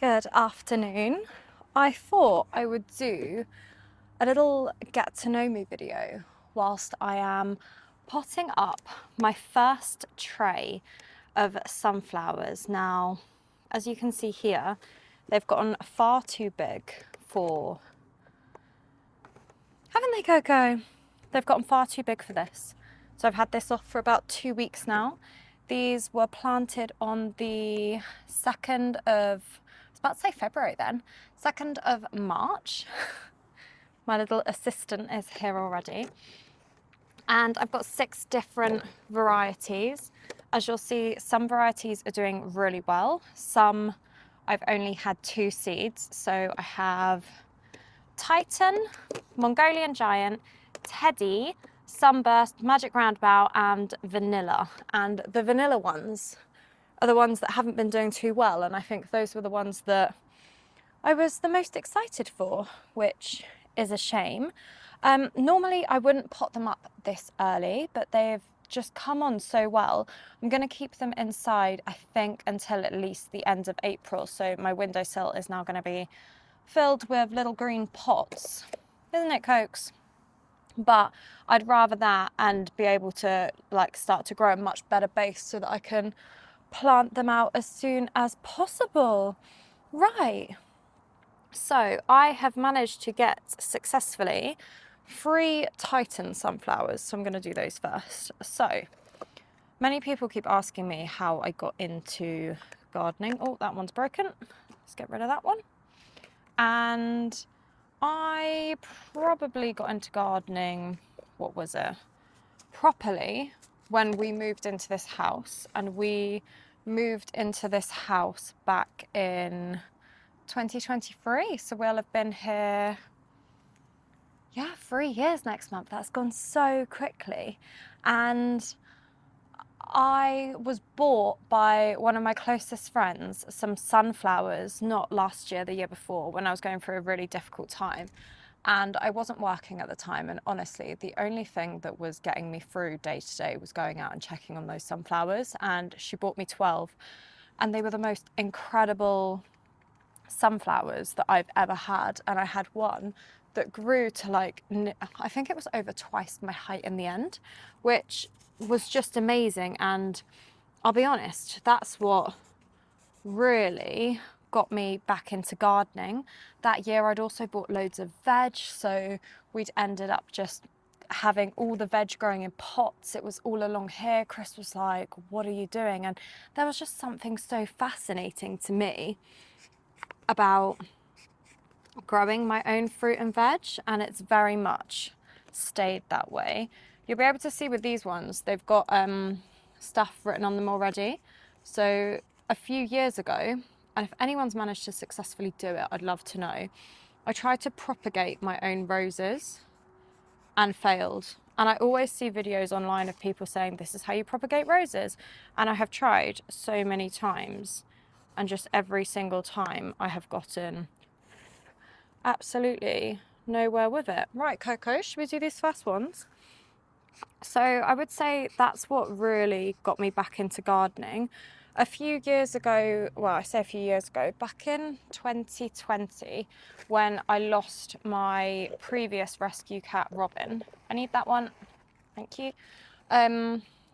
Good afternoon. I thought I would do a little get to know me video whilst I am potting up my first tray of sunflowers. Now, as you can see here, they've gotten far too big for, haven't they, Coco? They've gotten far too big for this. So I've had this off for about 2 weeks now. These were planted on the 2nd of, I was about to say February then, 2nd of March. My little assistant is here already. And I've got 6 different varieties. As you'll see, some varieties are doing really well. Some I've only had 2 seeds. So I have Titan, Mongolian Giant, Teddy, Sunburst, Magic Roundabout, and Vanilla. And the vanilla ones are the ones that haven't been doing too well, and I think those were the ones that I was the most excited for, which is a shame. Normally I wouldn't pot them up this early, but they've just come on so well. I'm going to keep them inside, I think, until at least the end of April. So my windowsill is now going to be filled with little green pots, isn't it, Cokes? But I'd rather that and be able to start to grow a much better base so that I can plant them out as soon as possible. Right, so I have managed to get successfully 3 Titan sunflowers, so I'm going to do those first. So many people keep asking me how I got into gardening. Oh, that one's broken. Let's get rid of that one. And I probably got into gardening, what was it, properly when we moved into this house. And we moved into this house back in 2023. So we'll have been here, 3 years next month. That's gone so quickly. And I was bought by one of my closest friends some sunflowers, not last year, the year before, when I was going through a really difficult time. And I wasn't working at the time. And honestly, the only thing that was getting me through day to day was going out and checking on those sunflowers. And she bought me 12. And they were the most incredible sunflowers that I've ever had. And I had one that grew to I think it was over twice my height in the end, which was just amazing. And I'll be honest, that's what really got me back into gardening. That year I'd also bought loads of veg, so we'd ended up just having all the veg growing in pots. It was all along here. Chris was like, what are you doing? And there was just something so fascinating to me about growing my own fruit and veg, and it's very much stayed that way. You'll be able to see with these ones, they've got stuff written on them already. So a few years ago, and if anyone's managed to successfully do it, I'd love to know, I tried to propagate my own roses and failed. And I always see videos online of people saying, this is how you propagate roses. And I have tried so many times, and just every single time I have gotten absolutely nowhere with it. Right, Coco, should we do these first ones? So I would say that's what really got me back into gardening. A few years ago, well, I say a few years ago, back in 2020, when I lost my previous rescue cat, Robin. I need that one, thank you.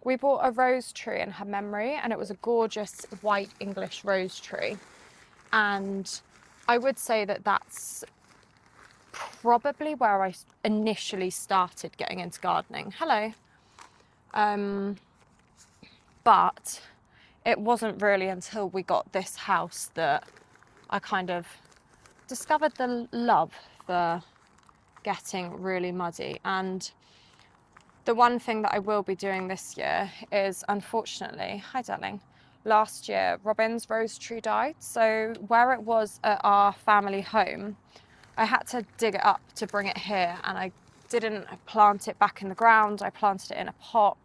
We bought a rose tree in her memory, and it was a gorgeous white English rose tree. And I would say that that's probably where I initially started getting into gardening. Hello. But it wasn't really until we got this house that I kind of discovered the love for getting really muddy. And the one thing that I will be doing this year is, unfortunately, hi darling, last year Robin's rose tree died. So where it was at our family home, I had to dig it up to bring it here, and I didn't plant it back in the ground. I planted it in a pot.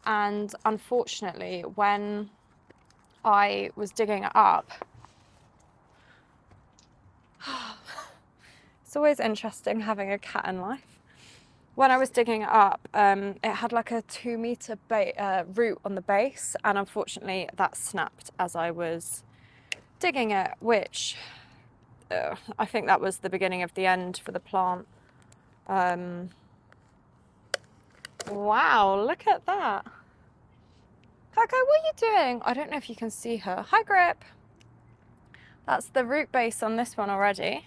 And unfortunately, when I was digging it up, it's always interesting having a cat in life. When I was digging it up, it had like a 2 meter root on the base, and unfortunately that snapped as I was digging it, which I think that was the beginning of the end for the plant. Wow, look at that. Coco, what are you doing? I don't know if you can see her. Hi, Grip. That's the root base on this one already.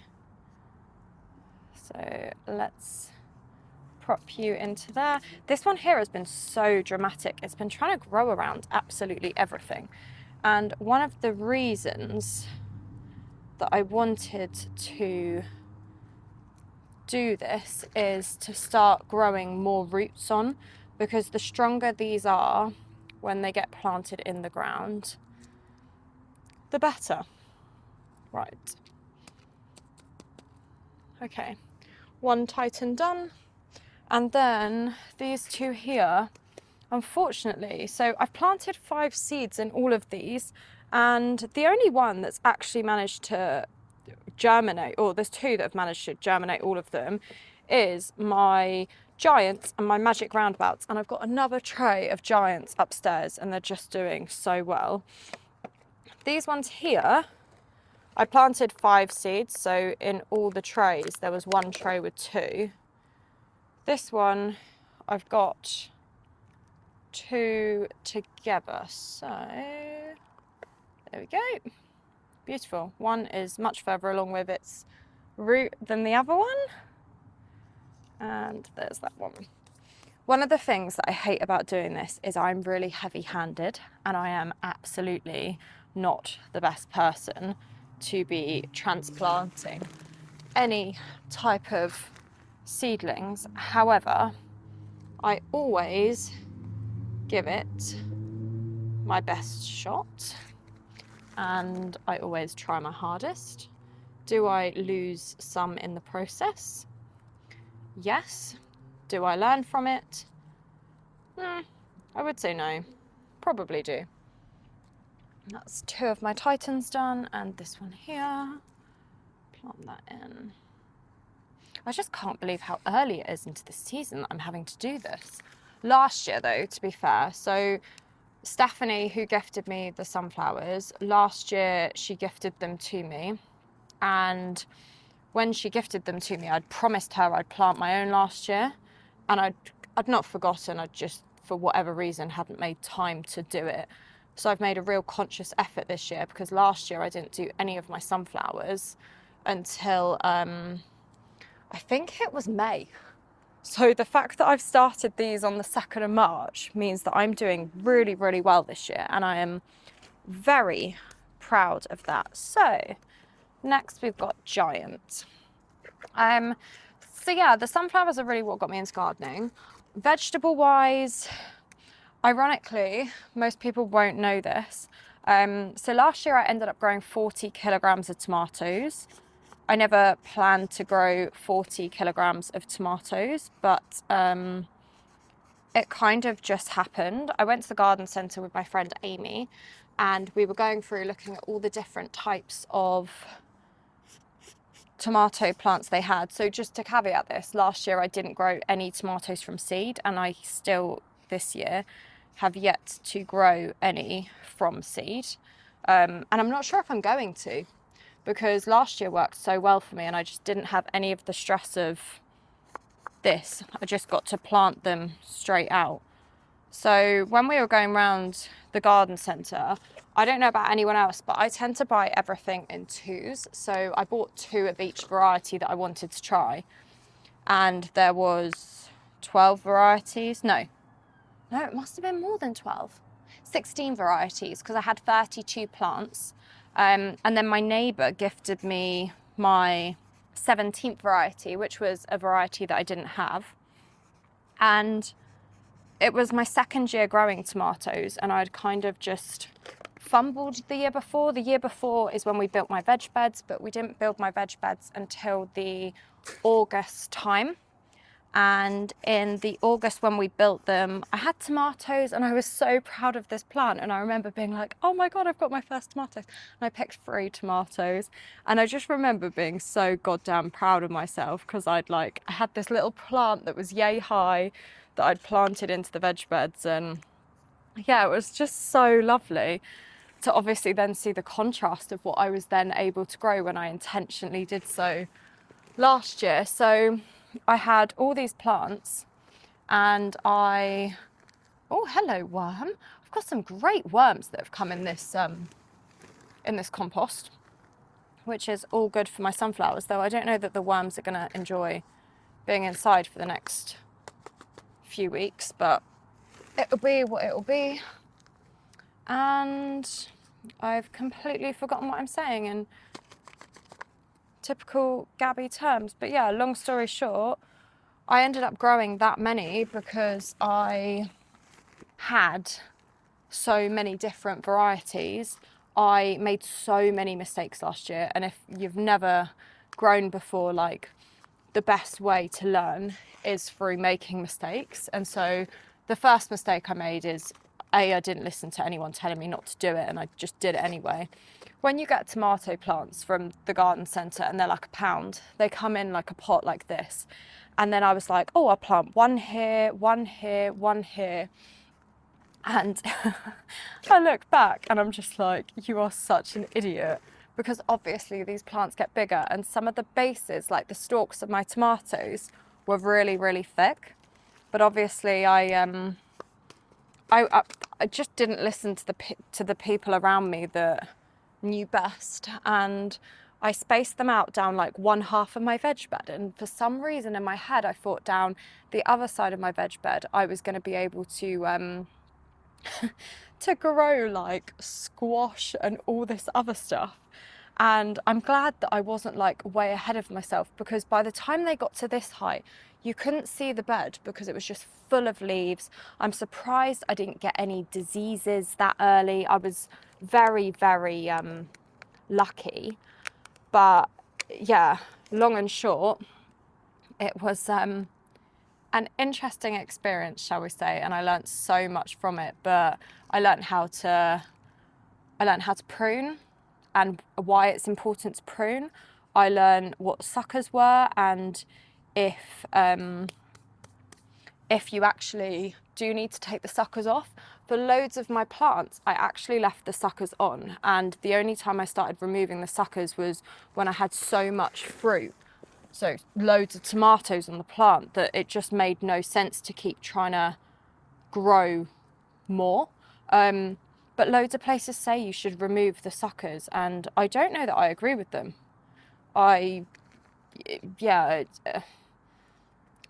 So let's prop you into there. This one here has been so dramatic. It's been trying to grow around absolutely everything. And one of the reasons that I wanted to do this is to start growing more roots on, because the stronger these are when they get planted in the ground, the better. Right. Okay. One Titan done. And then these two here, unfortunately, so I've planted 5 seeds in all of these, and the only one that's actually managed to germinate, or there's 2 that have managed to germinate all of them, is my giants and my magic roundabouts. And I've got another tray of giants upstairs, and they're just doing so well. These ones here, I planted 5 seeds, so in all the trays there was 1 tray with 2. This one I've got 2 together, so there we go. Beautiful. One is much further along with its root than the other one, and there's that one. One of the things that I hate about doing this is I'm really heavy-handed, and I am absolutely not the best person to be transplanting any type of seedlings. However, I always give it my best shot, and I always try my hardest. Do I lose some in the process? Yes. Do I learn from it? I would say no. Probably do. That's 2 of my Titans done, and this one here. Plant that in. I just can't believe how early it is into the season that I'm having to do this. Last year, though, to be fair, so Stephanie, who gifted me the sunflowers, last year she gifted them to me, and when she gifted them to me, I'd promised her I'd plant my own last year, and I'd not forgotten. I just, for whatever reason, hadn't made time to do it. So I've made a real conscious effort this year, because last year I didn't do any of my sunflowers until I think it was May. So the fact that I've started these on the 2nd of March means that I'm doing really, really well this year, and I am very proud of that. So next we've got giant. So yeah, the sunflowers are really what got me into gardening. Vegetable wise, ironically, most people won't know this. So last year I ended up growing 40 kilograms of tomatoes. I never planned to grow 40 kilograms of tomatoes, but it kind of just happened. I went to the garden centre with my friend Amy, and we were going through looking at all the different types of tomato plants they had. So just to caveat this, last year I didn't grow any tomatoes from seed, and I still this year have yet to grow any from seed. And I'm not sure if I'm going to, because last year worked so well for me and I just didn't have any of the stress of this. I just got to plant them straight out. So when we were going around the garden centre, I don't know about anyone else, but I tend to buy everything in 2s. So I bought 2 of each variety that I wanted to try. And there was 12 varieties. No, it must have been more than 12. 16 varieties, because I had 32 plants. And then my neighbour gifted me my 17th variety, which was a variety that I didn't have. And it was my 2nd year growing tomatoes, and I'd kind of just fumbled the year before. The year before is when we built my veg beds, but we didn't build my veg beds until the August time. And in the August when we built them, I had tomatoes, and I was so proud of this plant. And I remember being like, oh my God, I've got my first tomatoes. And I picked 3 tomatoes. And I just remember being so goddamn proud of myself, because I had this little plant that was yay high that I'd planted into the veg beds. And yeah, it was just so lovely. to obviously then see the contrast of what I was then able to grow when I intentionally did so last year. So I had all these plants and oh, hello worm. I've got some great worms that have come in this compost, which is all good for my sunflowers, though I don't know that the worms are going to enjoy being inside for the next few weeks, but it'll be what it'll be. And I've completely forgotten what I'm saying in typical Gabby terms. But yeah, long story short, I ended up growing that many because I had so many different varieties. I made so many mistakes last year, and if you've never grown before, like, the best way to learn is through making mistakes. And so the first mistake I made is I didn't listen to anyone telling me not to do it, and I just did it anyway. When you get tomato plants from the garden centre and they're like £1, they come in like a pot like this, and then I was like, oh, I'll plant one here, one here, one here. And I look back and I'm just like, you are such an idiot, because obviously these plants get bigger, and some of the bases, like the stalks of my tomatoes, were really, really thick. But obviously I just didn't listen to the people around me that knew best, and I spaced them out down like one half of my veg bed. And for some reason in my head, I thought down the other side of my veg bed I was going to be able to to grow like squash and all this other stuff. And I'm glad that I wasn't like way ahead of myself, because by the time they got to this height, you couldn't see the bed because it was just full of leaves. I'm surprised I didn't get any diseases that early. I was very, very lucky. But yeah, long and short, it was an interesting experience, shall we say, and I learned so much from it. But I learned how to prune and why it's important to prune. I learned what suckers were, and if you actually do need to take the suckers off. For loads of my plants, I actually left the suckers on, and the only time I started removing the suckers was when I had so much fruit, so loads of tomatoes on the plant, that it just made no sense to keep trying to grow more. But loads of places say you should remove the suckers, and I don't know that I agree with them.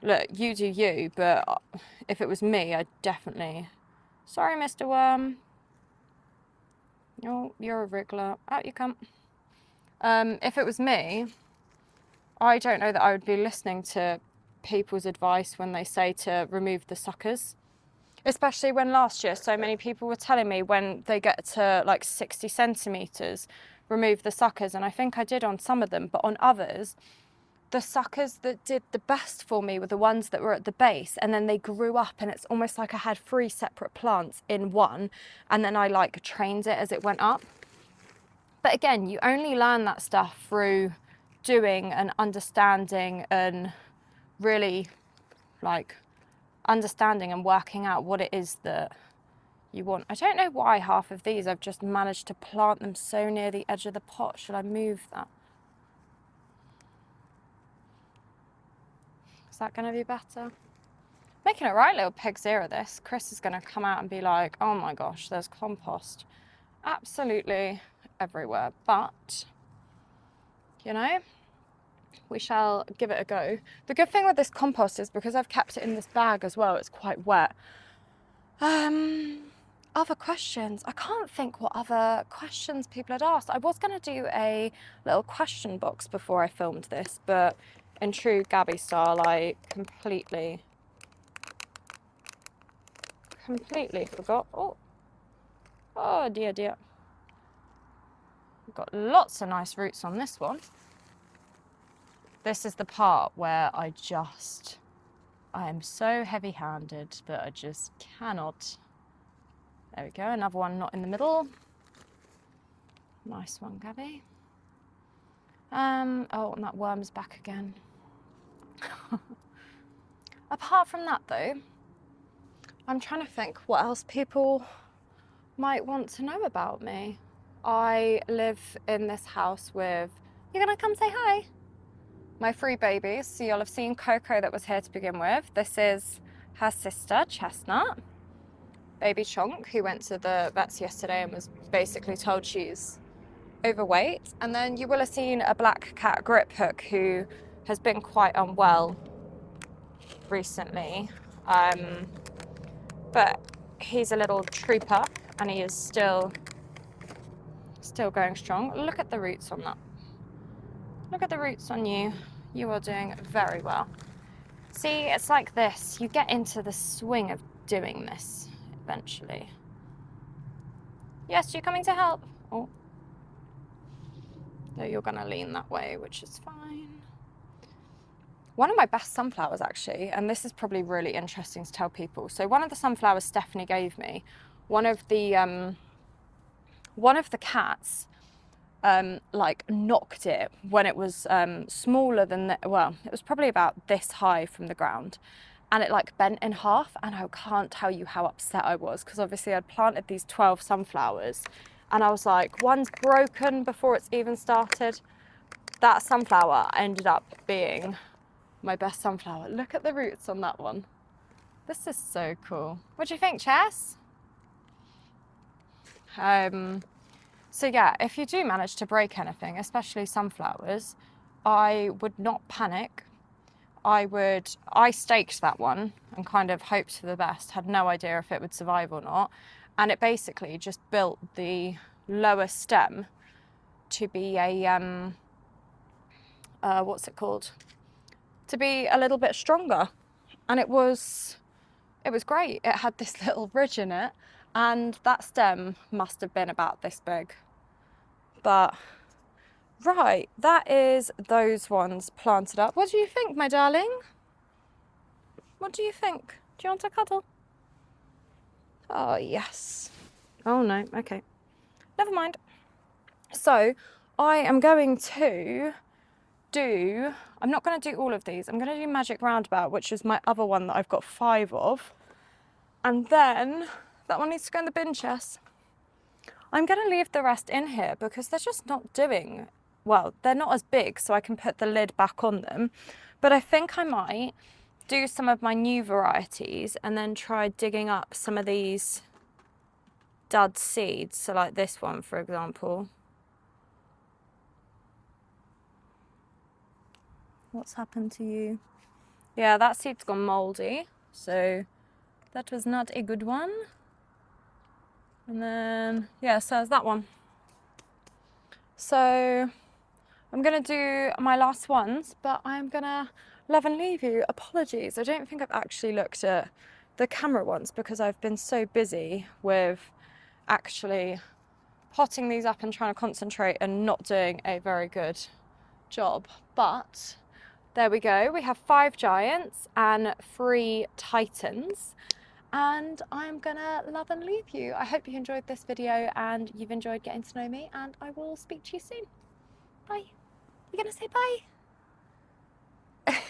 Look, you do you, but if it was me, I'd definitely... Sorry, Mr. Worm. Oh, you're a wriggler. Out you come. If it was me, I don't know that I would be listening to people's advice when they say to remove the suckers. Especially when last year so many people were telling me when they get to like 60 centimetres, remove the suckers. And I think I did on some of them, but on others, the suckers that did the best for me were the ones that were at the base, and then they grew up, and it's almost like I had 3 separate plants in one, and then I like trained it as it went up. But again, you only learn that stuff through doing and understanding, and really like understanding and working out what it is that you want. I don't know why half of these I've just managed to plant them so near the edge of the pot. Should I move that? Is that going to be better? Making a right little pig's ear of this. Chris is going to come out and be like, oh my gosh, there's compost absolutely everywhere. But, you know, we shall give it a go. The good thing with this compost is because I've kept it in this bag as well, it's quite wet. Other questions. I can't think what other questions people had asked. I was going to do a little question box before I filmed this, but in true Gabby style, I completely forgot. Oh dear. We've got lots of nice roots on this one. This is the part where I am so heavy-handed, but I just cannot. There we go, another one not in the middle. Nice one, Gabby. Oh, and that worm's back again. Apart from that though, I'm trying to think what else people might want to know about me. I live in this house with, you're gonna come say hi? My 3 babies. So you'll have seen Coco that was here to begin with. This is her sister, Chestnut. Baby Chonk, who went to the vets yesterday and was basically told she's overweight. And then you will have seen a black cat, Grip Hook, who has been quite unwell recently. But he's a little trooper and he is still going strong. Look at the roots on that. Look at the roots on you. You are doing very well. See, it's like this. You get into the swing of doing this eventually. Yes, you're coming to help. Oh. No, you're going to lean that way, which is fine. One of my best sunflowers, actually, and this is probably really interesting to tell people. So one of the sunflowers Stephanie gave me, one of the cats like knocked it when it was smaller than it was probably about this high from the ground, and it like bent in half, and I can't tell you how upset I was, because obviously I'd planted these 12 sunflowers and I was like, one's broken before it's even started. That sunflower ended up being my best sunflower. Look at the roots on that one. This is so cool. What do you think, Chess? So yeah, if you do manage to break anything, especially sunflowers, I would not panic. I staked that one and kind of hoped for the best, had no idea if it would survive or not. And it basically just built the lower stem to be a, what's it called? To be a little bit stronger. And it was great. It had this little ridge in it, and that stem must have been about this big. But right, that is those ones planted up. What do you think, my darling? What do you think? Do you want to cuddle? Oh, yes. Oh, no. Okay. Never mind. So I am going to do, I'm not going to do all of these. I'm going to do Magic Roundabout, which is my other one that I've got 5 of. And then that one needs to go in the bin chest. I'm going to leave the rest in here because they're just not doing well. They're not as big, so I can put the lid back on them. But I think I might do some of my new varieties and then try digging up some of these dud seeds. So like this one, for example. What's happened to you? Yeah, that seed's gone mouldy, so that was not a good one. And then, yeah, so there's that one. So I'm going to do my last ones, but I'm going to love and leave you. Apologies, I don't think I've actually looked at the camera ones because I've been so busy with actually potting these up and trying to concentrate and not doing a very good job. But there we go. We have 5 giants and 3 titans. And I'm gonna love and leave you. I hope you enjoyed this video and you've enjoyed getting to know me, and I will speak to you soon. Bye. You're gonna say bye?